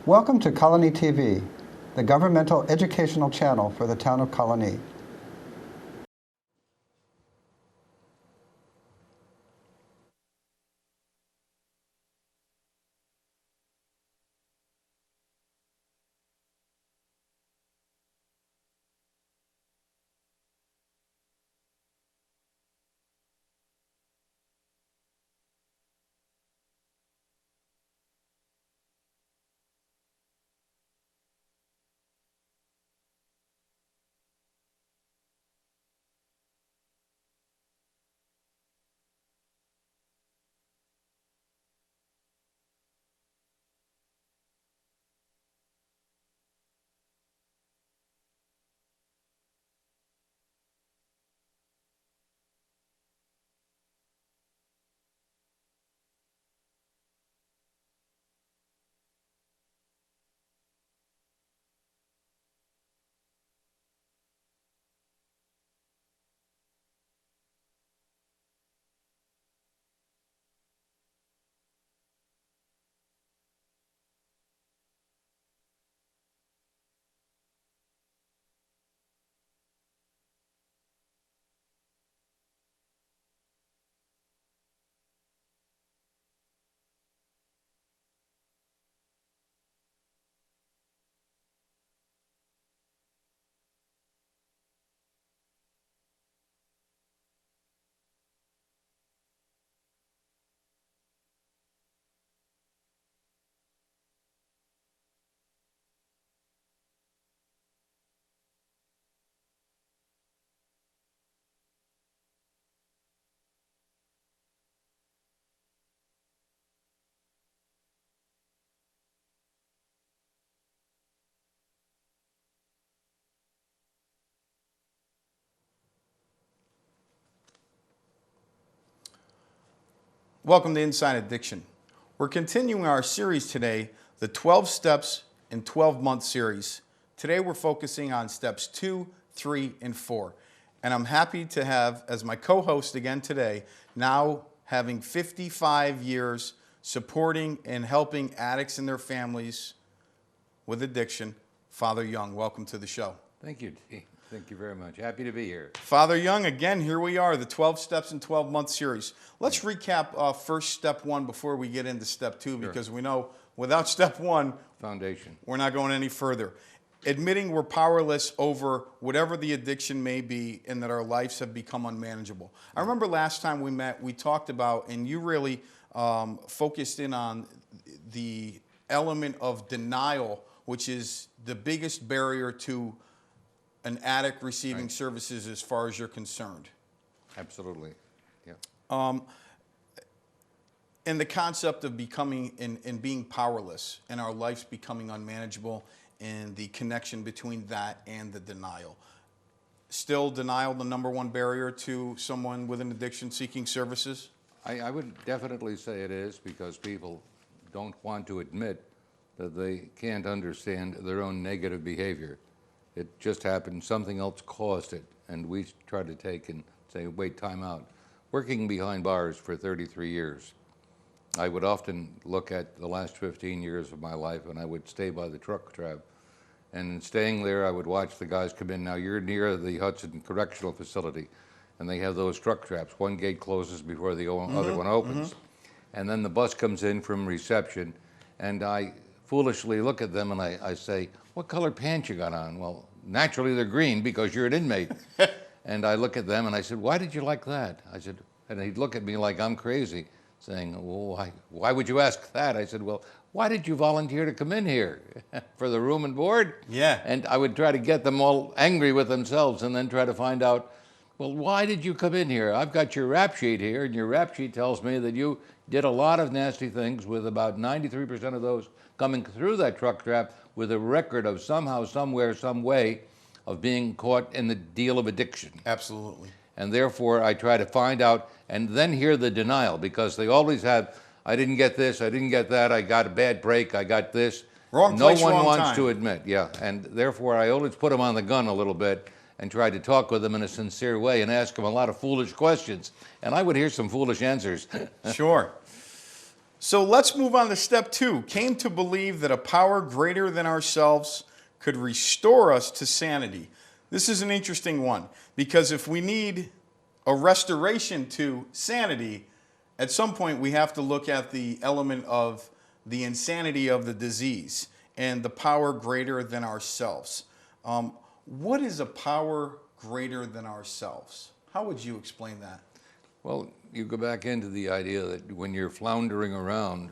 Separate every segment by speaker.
Speaker 1: Welcome to Colonie TV, the governmental educational channel for the town of Colonie.
Speaker 2: Welcome to Inside Addiction. We're continuing our series today, the 12 Steps in 12-Month series. Today we're focusing on steps 2, 3, and 4. And I'm happy to have, as my co-host again today, now having 55 years supporting and helping addicts and their families with addiction, Father Young. Welcome to the show.
Speaker 3: Thank you, Dean. Thank you very much. Happy to be here.
Speaker 2: Father Young, again, here we are, the 12 Steps in 12-Month series. Let's recap first step 1 before we get into step 2, because we know without step 1,
Speaker 3: foundation,
Speaker 2: we're not going any further. Admitting we're powerless over whatever the addiction may be and that our lives have become unmanageable. I remember last time we met, we talked about, and you really focused in on the element of denial, which is the biggest barrier to an addict receiving services as far as you're concerned.
Speaker 3: Absolutely, yeah.
Speaker 2: And the concept of becoming and being powerless and our lives becoming unmanageable and the connection between that and the denial. Still denial the number one barrier to someone with an addiction seeking services?
Speaker 3: I would definitely say it is, because people don't want to admit that they can't understand their own negative behavior. It just happened, something else caused it, and we try to take and say, wait, time out. Working behind bars for 33 years, I would often look at the last 15 years of my life, and I would stay by the truck trap. And staying there, I would watch the guys come in. Now, you're near the Hudson Correctional Facility, and they have those truck traps. One gate closes before the other one opens. And then the bus comes in from reception, and I foolishly look at them and I say, what color pants you got on? Well, naturally they're green because you're an inmate. And I look at them and I said, why did you like that? I said, and he'd look at me like I'm crazy, saying, well, why would you ask that? I said, well, why did you volunteer to come in here? For the room and board?
Speaker 2: Yeah.
Speaker 3: And I would try to get them all angry with themselves and then try to find out, well, why did you come in here? I've got your rap sheet here, and your rap sheet tells me that you did a lot of nasty things, with about 93% of those coming through that truck trap with a record of somehow, somewhere, some way of being caught in the deal of addiction.
Speaker 2: Absolutely.
Speaker 3: And therefore, I try to find out and then hear the denial, because they always have, I didn't get this, I didn't get that, I got a bad break, I got this.
Speaker 2: Wrong place,
Speaker 3: no one
Speaker 2: wrong
Speaker 3: wants
Speaker 2: time.
Speaker 3: to admit, yeah. And therefore, I always put them on the gun a little bit and try to talk with them in a sincere way and ask them a lot of foolish questions. And I would hear some foolish answers.
Speaker 2: Sure. So let's move on to step 2. Came to believe that a power greater than ourselves could restore us to sanity. This is an interesting one because if we need a restoration to sanity, at some point we have to look at the element of the insanity of the disease and the power greater than ourselves. What is a power greater than ourselves? How would you explain that?
Speaker 3: Well, you go back into the idea that when you're floundering around,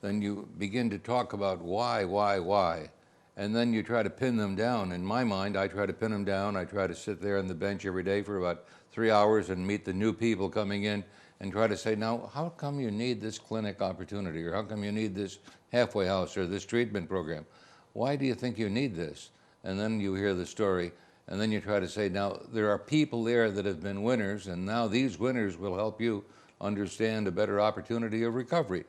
Speaker 3: then you begin to talk about why, and then you try to pin them down. In my mind, I try to pin them down. I try to sit there on the bench every day for about 3 hours and meet the new people coming in and try to say, now, how come you need this clinic opportunity, or how come you need this halfway house or this treatment program? Why do you think you need this? And then you hear the story. And then you try to say, now, there are people there that have been winners, and now these winners will help you understand a better opportunity of recovery.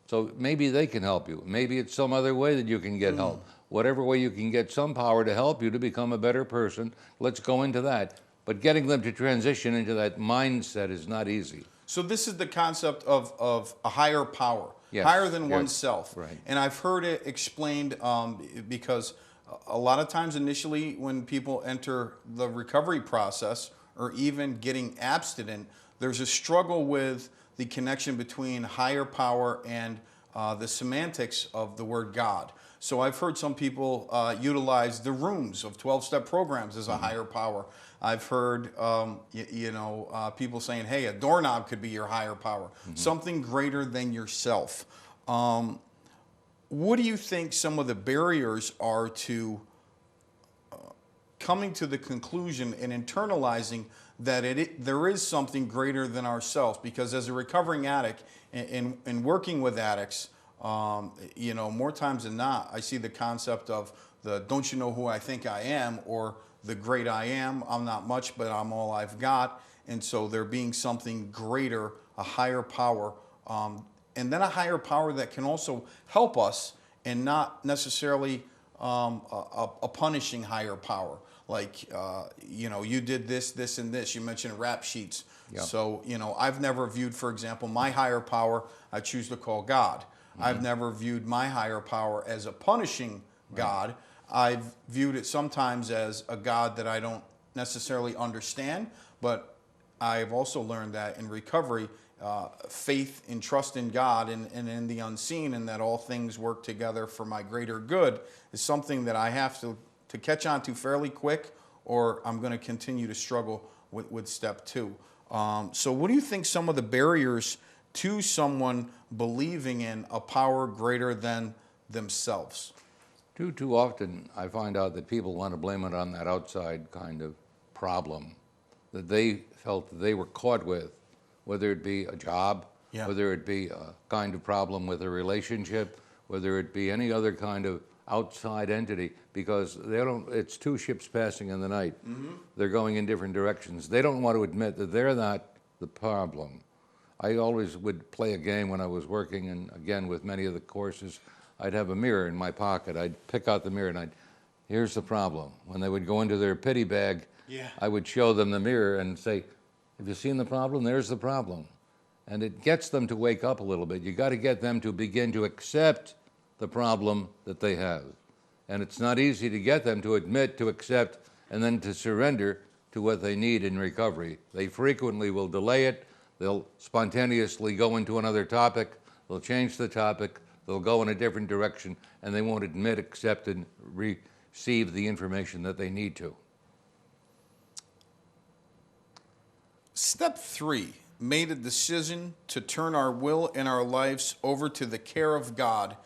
Speaker 3: So maybe they can help you. Maybe it's some other way that you can get help. Whatever way you can get some power to help you to become a better person, let's go into that. But getting them to transition into that mindset is not easy.
Speaker 2: So this is the concept of a higher power,
Speaker 3: Yes,
Speaker 2: higher than
Speaker 3: yes,
Speaker 2: oneself.
Speaker 3: right.
Speaker 2: And I've heard it explained because a lot of times initially when people enter the recovery process or even getting abstinent, there's a struggle with the connection between higher power and the semantics of the word God. So I've heard some people utilize the rooms of 12-step programs as a higher power. I've heard people saying, hey, a doorknob could be your higher power, something greater than yourself. What do you think some of the barriers are to coming to the conclusion and internalizing that there is something greater than ourselves? Because as a recovering addict and working with addicts, more times than not, I see the concept of the don't you know who I think I am, or the great I am. I'm not much, but I'm all I've got. And so there being something greater, a higher power, and then a higher power that can also help us and not necessarily a punishing higher power. Like, you did this, this, and this. You mentioned rap sheets.
Speaker 3: Yeah.
Speaker 2: So, I've never viewed, for example, my higher power, I choose to call God. I've never viewed my higher power as a punishing God. I've viewed it sometimes as a God that I don't necessarily understand, but I've also learned that in recovery, faith and trust in God and in the unseen, and that all things work together for my greater good, is something that I have to catch on to fairly quick, or I'm going to continue to struggle with step 2. So what do you think some of the barriers to someone believing in a power greater than themselves?
Speaker 3: Too often I find out that people want to blame it on that outside kind of problem that they felt that they were caught with, whether it be a job, whether it be a kind of problem with a relationship, whether it be any other kind of outside entity, because it's two ships passing in the night. They're going in different directions. They don't want to admit that they're not the problem. I always would play a game when I was working, and again with many of the courses, I'd have a mirror in my pocket. I'd pick out the mirror and here's the problem. When they would go into their pity bag, I would show them the mirror and say, have you seen the problem? There's the problem. And it gets them to wake up a little bit. You got to get them to begin to accept the problem that they have. And it's not easy to get them to admit, to accept, and then to surrender to what they need in recovery. They frequently will delay it. They'll spontaneously go into another topic. They'll change the topic. They'll go in a different direction, and they won't admit, accept, and receive the information that they need to.
Speaker 2: Step 3, made a decision to turn our will and our lives over to the care of God.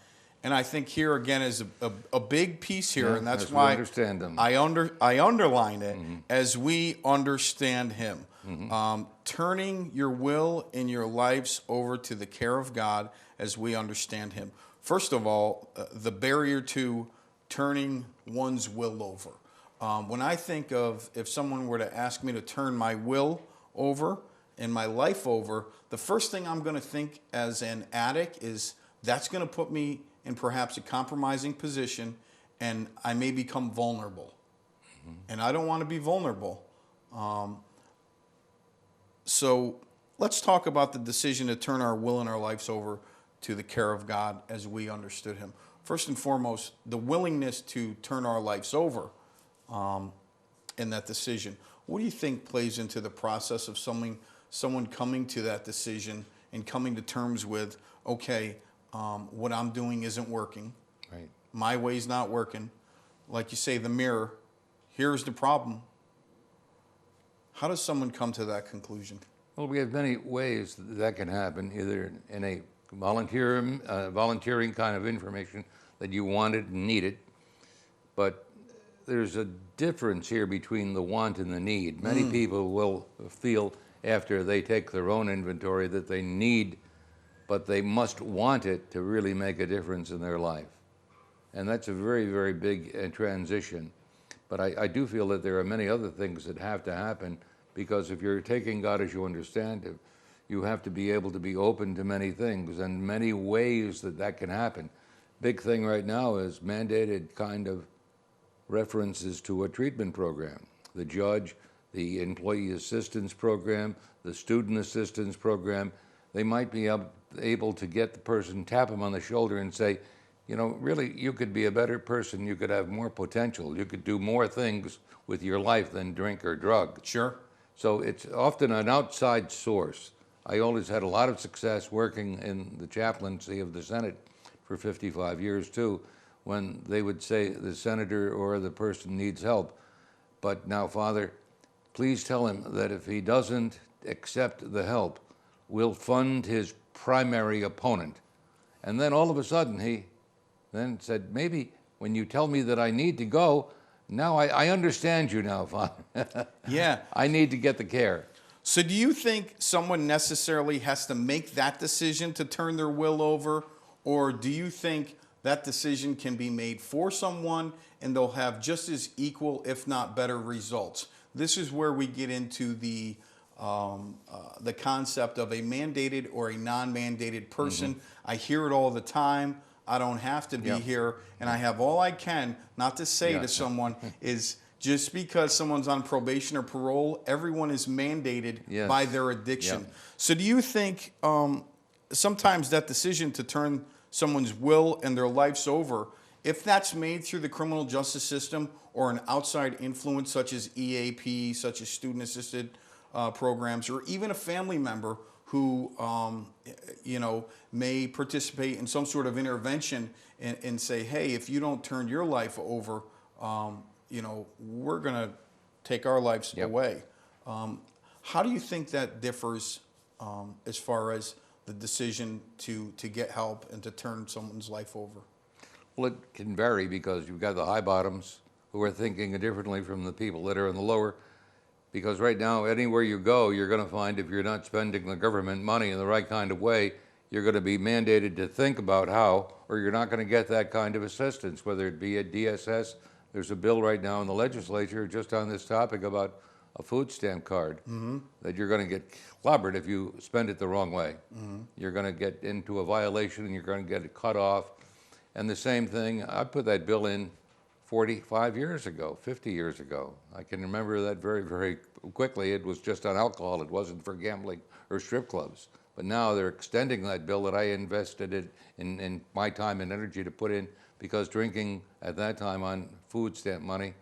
Speaker 2: And I think here again is a big piece here, and that's why
Speaker 3: understand them.
Speaker 2: I underline it, as we understand Him. Turning your will and your lives over to the care of God as we understand Him. First of all, the barrier to turning one's will over. When I think of if someone were to ask me to turn my will over and my life over, the first thing I'm going to think as an addict is that's going to put me in perhaps a compromising position, and I may become vulnerable. And I don't want to be vulnerable. So let's talk about the decision to turn our will and our lives over to the care of God as we understood him. First and foremost, the willingness to turn our lives over in that decision. What do you think plays into the process of someone coming to that decision and coming to terms with, okay, what I'm doing isn't working.
Speaker 3: Right.
Speaker 2: My way's not working. Like you say, the mirror, here's the problem. How does someone come to that conclusion?
Speaker 3: Well, we have many ways that can happen, either in a volunteering kind of information that you wanted and needed, but there's a difference here between the want and the need. Many people will feel after they take their own inventory that they need, but they must want it to really make a difference in their life. And that's a very, very big transition. But I do feel that there are many other things that have to happen, because if you're taking God as you understand Him, you have to be able to be open to many things and many ways that that can happen. Big thing right now is mandated kind of references to a treatment program. The judge, the employee assistance program, the student assistance program, they might be able to get the person, tap them on the shoulder and say, you know, really, you could be a better person, you could have more potential, you could do more things with your life than drink or drug.
Speaker 2: Sure.
Speaker 3: So it's often an outside source. I always had a lot of success working in the chaplaincy of the Senate for 55 years too, when they would say the senator or the person needs help. But now, Father, please tell him that if he doesn't accept the help, we'll fund his primary opponent. And then all of a sudden he then said, maybe when you tell me that I need to go, now I understand you now, Father.
Speaker 2: Yeah.
Speaker 3: I need to get the care.
Speaker 2: So do you think someone necessarily has to make that decision to turn their will over? Or do you think that decision can be made for someone and they'll have just as equal, if not better, results? This is where we get into the concept of a mandated or a non-mandated person. I hear it all the time. I don't have to be here, and I have all I can not to say to someone is just because someone's on probation or parole, everyone is mandated by their addiction. So do you think sometimes that decision to turn someone's will and their lives over, if that's made through the criminal justice system or an outside influence such as EAP, such as student-assisted programs, or even a family member who may participate in some sort of intervention and say, hey, if you don't turn your life over, we're going to take our lives away. How do you think that differs as far as the decision to get help and to turn someone's life over?
Speaker 3: Well, it can vary because you've got the high bottoms who are thinking differently from the people that are in the lower. Because right now, anywhere you go, you're going to find if you're not spending the government money in the right kind of way, you're going to be mandated to think about how, or you're not going to get that kind of assistance, whether it be at DSS. There's a bill right now in the legislature just on this topic about a food stamp card that you're going to get clobbered if you spend it the wrong way. You're going to get into a violation and you're going to get it cut off. And the same thing, I put that bill in 45 years ago, 50 years ago. I can remember that very, very quickly. It was just on alcohol. It wasn't for gambling or strip clubs. But now they're extending that bill that I invested in my time and energy to put in, because drinking at that time on food stamp money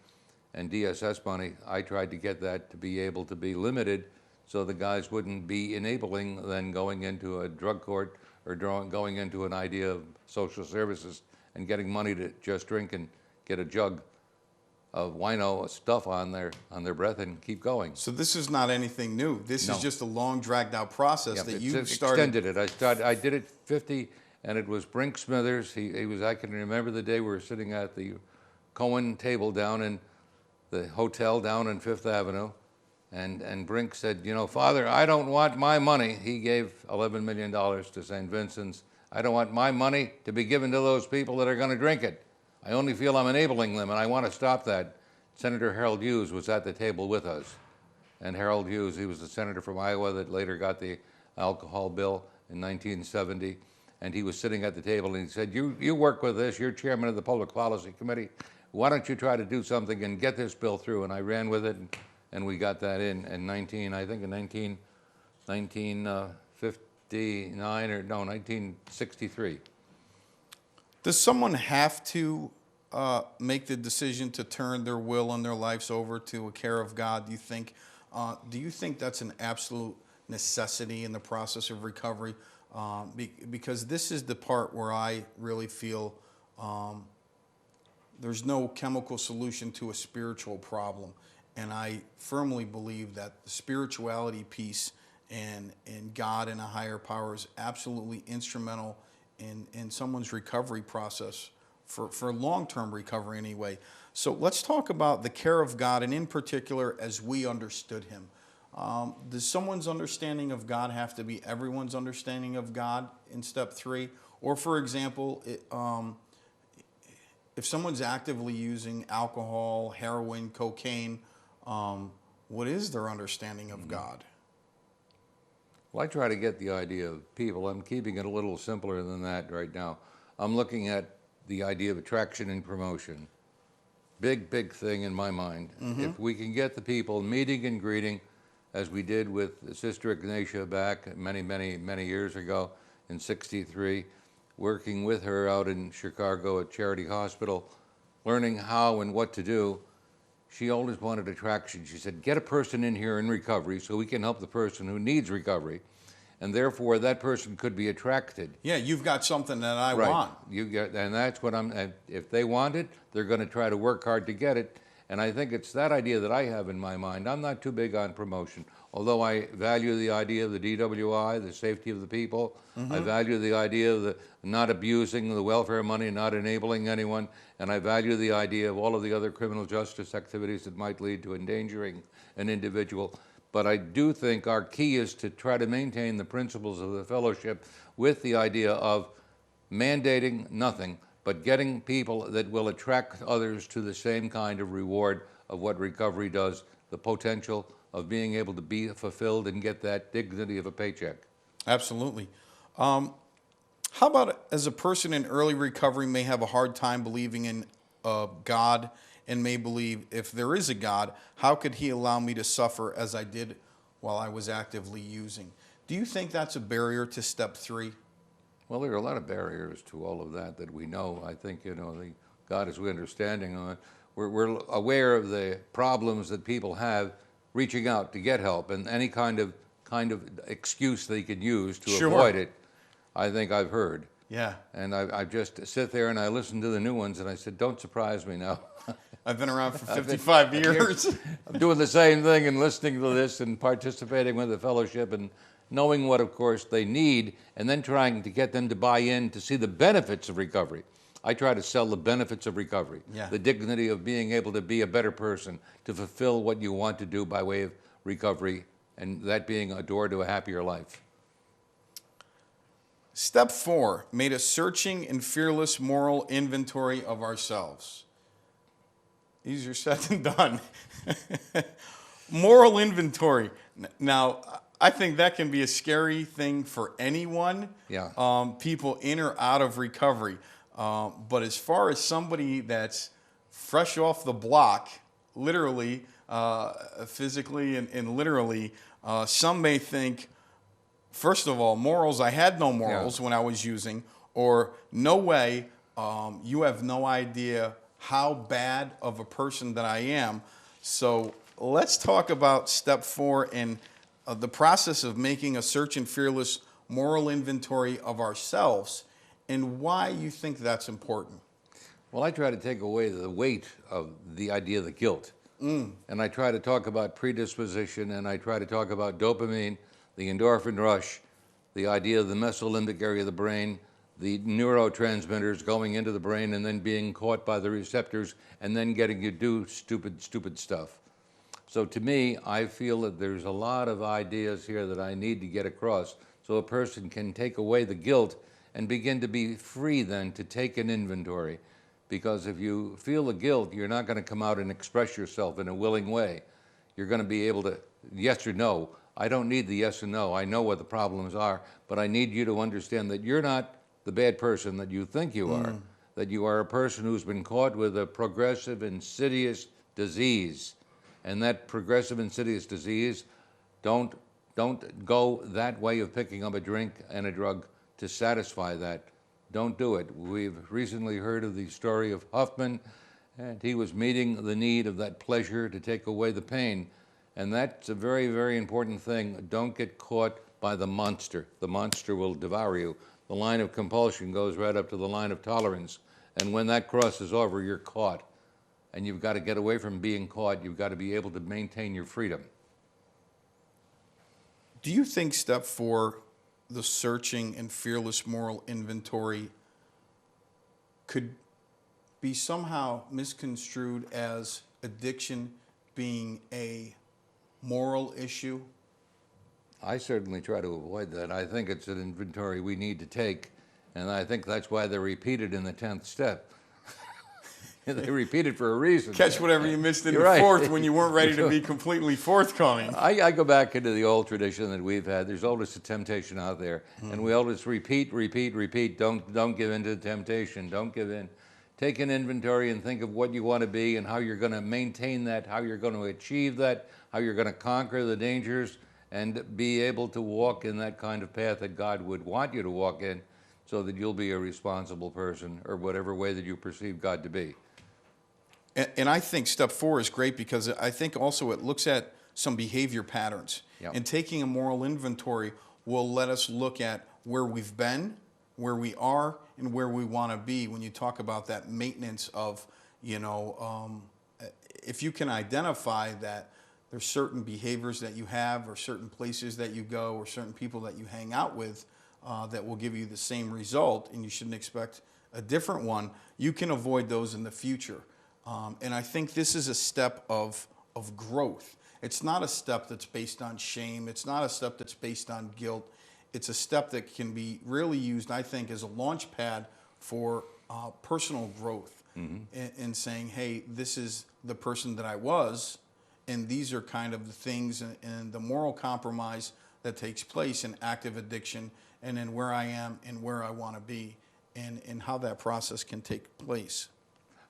Speaker 3: and DSS money, I tried to get that to be able to be limited so the guys wouldn't be enabling then going into a drug court or going into an idea of social services and getting money to just drink and get a jug of wino stuff on their breath and keep going.
Speaker 2: So this is not anything new. This is just a long, dragged-out process that you started.
Speaker 3: Extended it. I did it 50, and it was Brink Smithers. He was. I can remember the day we were sitting at the Cohen table down in the hotel down in Fifth Avenue, and Brink said, you know, Father, I don't want my money. He gave $11 million to St. Vincent's. I don't want my money to be given to those people that are going to drink it. I only feel I'm enabling them, and I want to stop that. Senator Harold Hughes was at the table with us. And Harold Hughes, he was the senator from Iowa that later got the alcohol bill in 1970. And he was sitting at the table, and he said, you work with this. You're chairman of the Public Policy Committee. Why don't you try to do something and get this bill through? And I ran with it, and we got that in 1950. 1963.
Speaker 2: Does someone have to make the decision to turn their will and their lives over to a care of God? Do you think? Do you think that's an absolute necessity in the process of recovery? Because this is the part where I really feel there's no chemical solution to a spiritual problem, and I firmly believe that the spirituality piece and God and a higher power is absolutely instrumental in someone's recovery process for long-term recovery anyway. So let's talk about the care of God, and in particular as we understood him. Does someone's understanding of God have to be everyone's understanding of God in step 3? Or for example, if someone's actively using alcohol, heroin, cocaine, what is their understanding of God?
Speaker 3: Well, I try to get the idea of people. I'm keeping it a little simpler than that right now. I'm looking at the idea of attraction and promotion. Big, big thing in my mind. If we can get the people meeting and greeting, as we did with Sister Ignatia back many, many, many years ago in '63, working with her out in Chicago at Charity Hospital, learning how and what to do. She always wanted attraction. She said, get a person in here in recovery so we can help the person who needs recovery. And therefore, that person could be attracted.
Speaker 2: Yeah, you've got something that I
Speaker 3: Right.
Speaker 2: want.
Speaker 3: And that's what if they want it, they're going to try to work hard to get it. And I think it's that idea that I have in my mind. I'm not too big on promotion, although I value the idea of the DWI, the safety of the people. I value the idea of the not abusing the welfare money, not enabling anyone. And I value the idea of all of the other criminal justice activities that might lead to endangering an individual. But I do think our key is to try to maintain the principles of the fellowship with the idea of mandating nothing, but getting people that will attract others to the same kind of reward of what recovery does, the potential of being able to be fulfilled and get that dignity of a paycheck.
Speaker 2: Absolutely. How about as a person in early recovery may have a hard time believing in God and may believe if there is a God, how could he allow me to suffer as I did while I was actively using? Do you think that's a barrier to step 3?
Speaker 3: Well, there are a lot of barriers to all of that we know. I think, the God as we understanding on it, we're aware of the problems that people have reaching out to get help, and any kind of excuse they could use to avoid it, I think I've heard.
Speaker 2: Yeah.
Speaker 3: And I just sit there and I listen to the new ones and I said, don't surprise me now.
Speaker 2: I've been around for 55 years.
Speaker 3: I'm doing the same thing and listening to this and participating with the fellowship and knowing what, of course, they need, and then trying to get them to buy in to see the benefits of recovery. I try to sell the benefits of recovery, the dignity of being able to be a better person, to fulfill what you want to do by way of recovery, and that being a door to a happier life.
Speaker 2: Step 4, made a searching and fearless moral inventory of ourselves. Easier said than done. Moral inventory. Now, I think that can be a scary thing for anyone, people in or out of recovery. But as far as somebody that's fresh off the block, literally, physically and literally, some may think, first of all, morals, I had no morals when I was using, or no way, you have no idea how bad of a person that I am. So let's talk about step 4 and the process of making a search and fearless moral inventory of ourselves and why you think that's important.
Speaker 3: Well, I try to take away the weight of the idea of the guilt. And I try to talk about predisposition, and I try to talk about dopamine, the endorphin rush, the idea of the mesolimbic area of the brain, the neurotransmitters going into the brain and then being caught by the receptors and then getting you do stupid stuff. So to me, I feel that there's a lot of ideas here that I need to get across so a person can take away the guilt and begin to be free then to take an inventory. Because if you feel the guilt, you're not going to come out and express yourself in a willing way. You're going to be able to, yes or no. I don't need the yes or no. I know what the problems are, but I need you to understand that you're not the bad person that you think you are, that you are a person who's been caught with a progressive, insidious disease. And that progressive, insidious disease, don't Don't go that way of picking up a drink and a drug to satisfy that. Don't do it. We've recently heard of the story of Huffman, and he was meeting the need of that pleasure to take away the pain. And that's a very, very important thing. Don't get caught by the monster. The monster will devour you. The line of compulsion goes right up to the line of tolerance. And when that crosses over, you're caught. And you've got to get away from being caught. You've got to be able to maintain your freedom.
Speaker 2: Do you think step 4, the searching and fearless moral inventory, could be somehow misconstrued as addiction being a moral issue?
Speaker 3: I certainly try to avoid that. I think it's an inventory we need to take, and I think that's why they're repeated in the 10th step. They repeat it for a reason.
Speaker 2: Catch whatever you missed in
Speaker 3: You're
Speaker 2: the
Speaker 3: right.
Speaker 2: 4th when you weren't ready to be completely forthcoming.
Speaker 3: I go back into the old tradition that we've had. There's always a temptation out there, and we always repeat. Don't give in to the temptation. Don't give in. Take an inventory and think of what you want to be and how you're going to maintain that, how you're going to achieve that, how you're going to conquer the dangers, and be able to walk in that kind of path that God would want you to walk in, so that you'll be a responsible person, or whatever way that you perceive God to be.
Speaker 2: And I think step 4 is great because I think also it looks at some behavior patterns.
Speaker 3: Yep.
Speaker 2: And taking a moral inventory will let us look at where we've been, where we are, and where we want to be. When you talk about that maintenance of, if you can identify that there's certain behaviors that you have, or certain places that you go, or certain people that you hang out with that will give you the same result, and you shouldn't expect a different one, you can avoid those in the future. And I think this is a step of growth. It's not a step that's based on shame. It's not a step that's based on guilt. It's a step that can be really used, I think, as a launch pad for personal growth, in saying, hey, this is the person that I was, and these are kind of the things and the moral compromise that takes place in active addiction, and in where I am and where I want to be, and how that process can take place.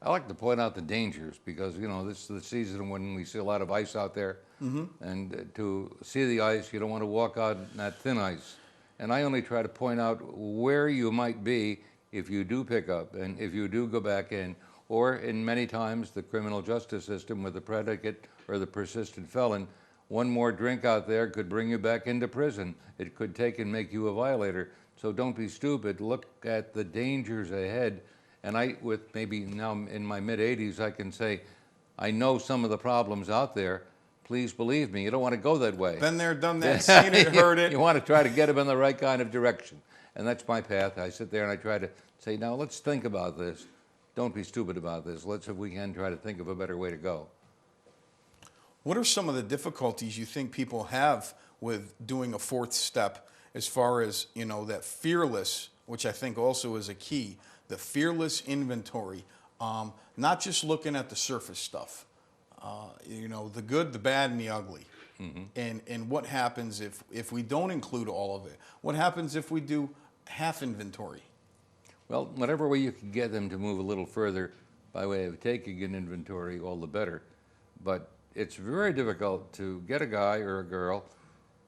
Speaker 3: I like to point out the dangers because, this is the season when we see a lot of ice out there. And to see the ice, you don't want to walk out in that thin ice. And I only try to point out where you might be if you do pick up and if you do go back in, or in many times the criminal justice system with the predicate or the persistent felon. One more drink out there could bring you back into prison. It could take and make you a violator. So don't be stupid. Look at the dangers ahead. And I, with maybe now in my mid-80s, I can say, I know some of the problems out there. Please believe me, you don't want to go that way.
Speaker 2: Been there, done that, seen it, heard it.
Speaker 3: You want to try to get them in the right kind of direction. And that's my path. I sit there and I try to say, now let's think about this. Don't be stupid about this. Let's, if we can, try to think of a better way to go.
Speaker 2: What are some of the difficulties you think people have with doing a 4th step, as far as, that fearless, which I think also is a key, the fearless inventory, not just looking at the surface stuff, the good, the bad, and the ugly. And what happens if we don't include all of it? What happens if we do half inventory?
Speaker 3: Well, whatever way you can get them to move a little further by way of taking an inventory, all the better. But it's very difficult to get a guy or a girl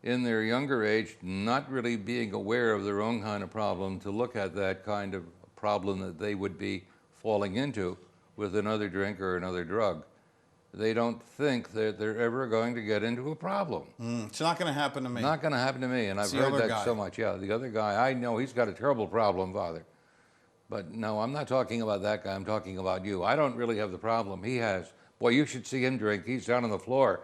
Speaker 3: in their younger age, not really being aware of their own kind of problem, to look at that kind of problem that they would be falling into with another drink or another drug. They don't think that they're ever going to get into a problem.
Speaker 2: It's not going to happen to me.
Speaker 3: Not going to happen to me, and I've heard that so much. Yeah, the other guy, I know he's got a terrible problem, Father. But no, I'm not talking about that guy. I'm talking about you. I don't really have the problem he has. Boy, you should see him drink. He's down on the floor.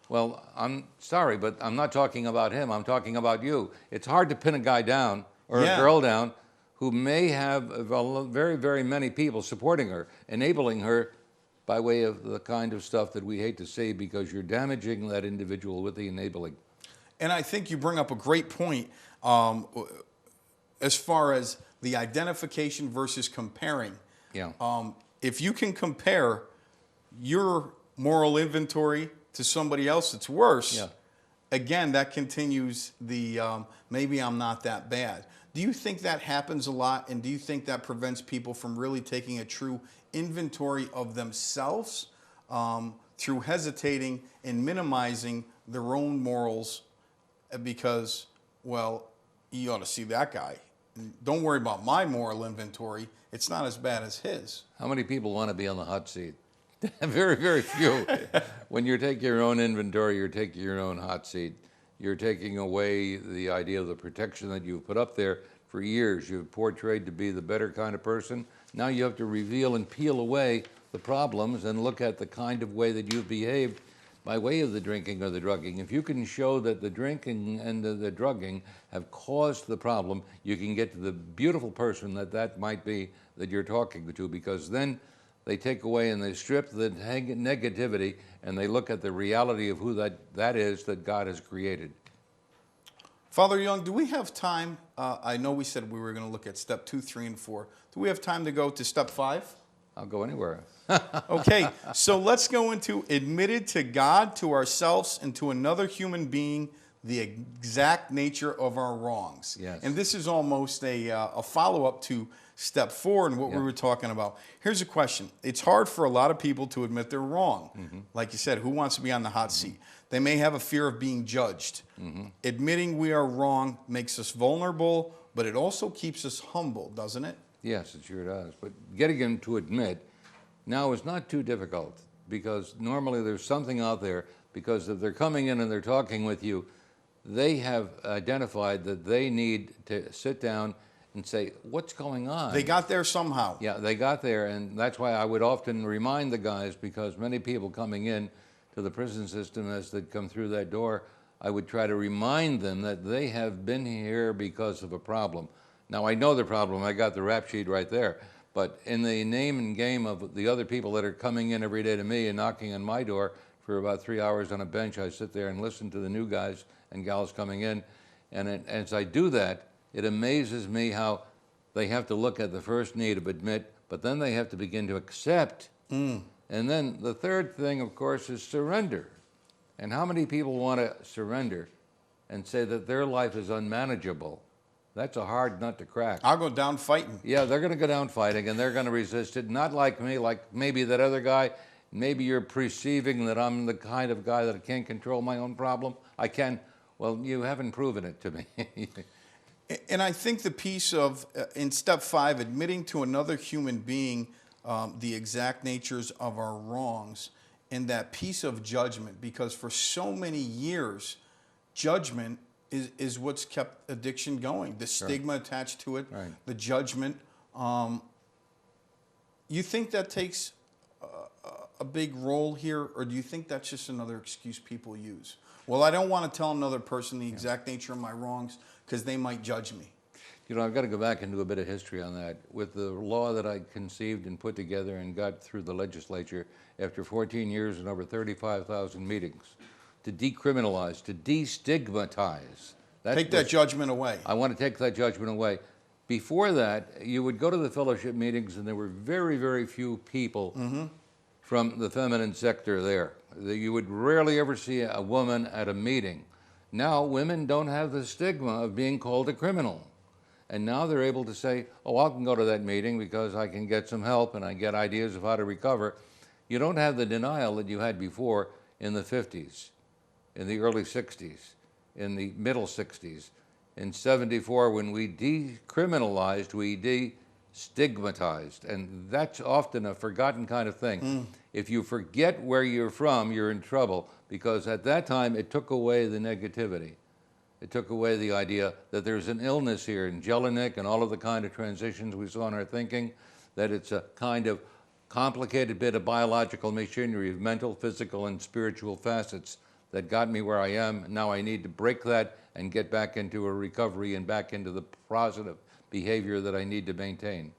Speaker 3: Well, I'm sorry, but I'm not talking about him. I'm talking about you. It's hard to pin a guy down or a girl down who may have very, very many people supporting her, enabling her by way of the kind of stuff that we hate to say, because you're damaging that individual with the enabling.
Speaker 2: And I think you bring up a great point as far as the identification versus comparing.
Speaker 3: Yeah.
Speaker 2: If you can compare your moral inventory to somebody else that's worse, again, that continues the maybe I'm not that bad. Do you think that happens a lot, and do you think that prevents people from really taking a true inventory of themselves through hesitating and minimizing their own morals because, well, you ought to see that guy. Don't worry about my moral inventory. It's not as bad as his.
Speaker 3: How many people want to be on the hot seat? Very, very few. When you take your own inventory, you're taking your own hot seat. You're taking away the idea of the protection that you've put up there for years. You've portrayed to be the better kind of person. Now you have to reveal and peel away the problems and look at the kind of way that you've behaved by way of the drinking or the drugging. If you can show that the drinking and the drugging have caused the problem, you can get to the beautiful person that might be that you're talking to, because then they take away and they strip the negativity and they look at the reality of who that is that God has created.
Speaker 2: Father Young, do we have time? I know we said we were going to look at step 2, 3, and 4. Do we have time to go to step 5?
Speaker 3: I'll go anywhere.
Speaker 2: Okay, so let's go into admitted to God, to ourselves, and to another human being the exact nature of our wrongs.
Speaker 3: Yes.
Speaker 2: And this is almost a follow-up to step 4 and what we were talking about. Here's a question. It's hard for a lot of people to admit they're wrong. Like you said, who wants to be on the hot seat? They may have a fear of being judged. Admitting we are wrong makes us vulnerable, but it also keeps us humble, doesn't it?
Speaker 3: Yes, it sure does. But getting them to admit now is not too difficult, because normally there's something out there, because if they're coming in and they're talking with you, they have identified that they need to sit down and say, what's going on?
Speaker 2: They got there somehow.
Speaker 3: Yeah, they got there, and that's why I would often remind the guys, because many people coming in to the prison system as they come through that door, I would try to remind them that they have been here because of a problem. Now, I know the problem. I got the rap sheet right there. But in the name and game of the other people that are coming in every day to me and knocking on my door for about 3 hours on a bench, I sit there and listen to the new guys and gals coming in. And as I do that, it amazes me how they have to look at the first need of admit, but then they have to begin to accept. And then the third thing, of course, is surrender. And how many people want to surrender and say that their life is unmanageable? That's a hard nut to crack.
Speaker 2: I'll go down fighting.
Speaker 3: Yeah, they're going to go down fighting, and they're going to resist it. Not like me, like maybe that other guy. Maybe you're perceiving that I'm the kind of guy that can't control my own problem. I can. Well, you haven't proven it to me.
Speaker 2: And I think the piece of, in step 5, admitting to another human being the exact natures of our wrongs, and that piece of judgment, because for so many years, judgment is what's kept addiction going. The stigma attached to it, the judgment. You think that takes a big role here, or do you think that's just another excuse people use? Well, I don't want to tell another person the exact nature of my wrongs because they might judge me.
Speaker 3: You know, I've got to go back and do a bit of history on that. With the law that I conceived and put together and got through the legislature after 14 years and over 35,000 meetings, to decriminalize, to destigmatize.
Speaker 2: Take that judgment away.
Speaker 3: I want to take that judgment away. Before that, you would go to the fellowship meetings and there were very, very few people from the feminine sector there. You would rarely ever see a woman at a meeting. Now, women don't have the stigma of being called a criminal. And now they're able to say, oh, I can go to that meeting because I can get some help and I get ideas of how to recover. You don't have the denial that you had before in the 50s, in the early 60s, in the middle 60s. In 74, when we decriminalized, we destigmatized. And that's often a forgotten kind of thing. If you forget where you're from, you're in trouble, because at that time it took away the negativity. It took away the idea that there's an illness here in Jelinek and all of the kind of transitions we saw in our thinking, that it's a kind of complicated bit of biological machinery of mental, physical, and spiritual facets that got me where I am. Now I need to break that and get back into a recovery and back into the positive behavior that I need to maintain.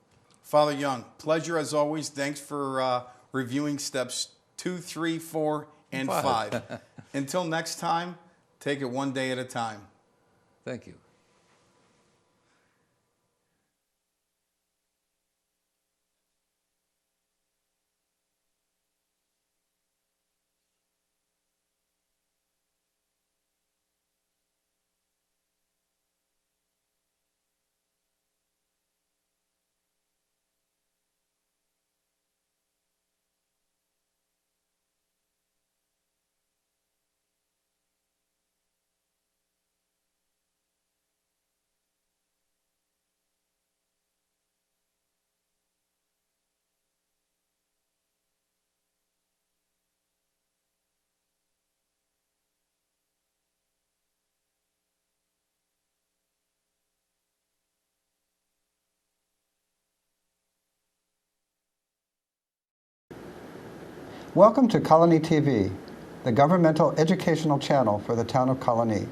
Speaker 2: Father Young, pleasure as always. Thanks for reviewing steps 2, 3, 4, and 5. Until next time, take it one day at a time.
Speaker 3: Thank you.
Speaker 1: Welcome to Colonie TV, the governmental educational channel for the town of Colonie.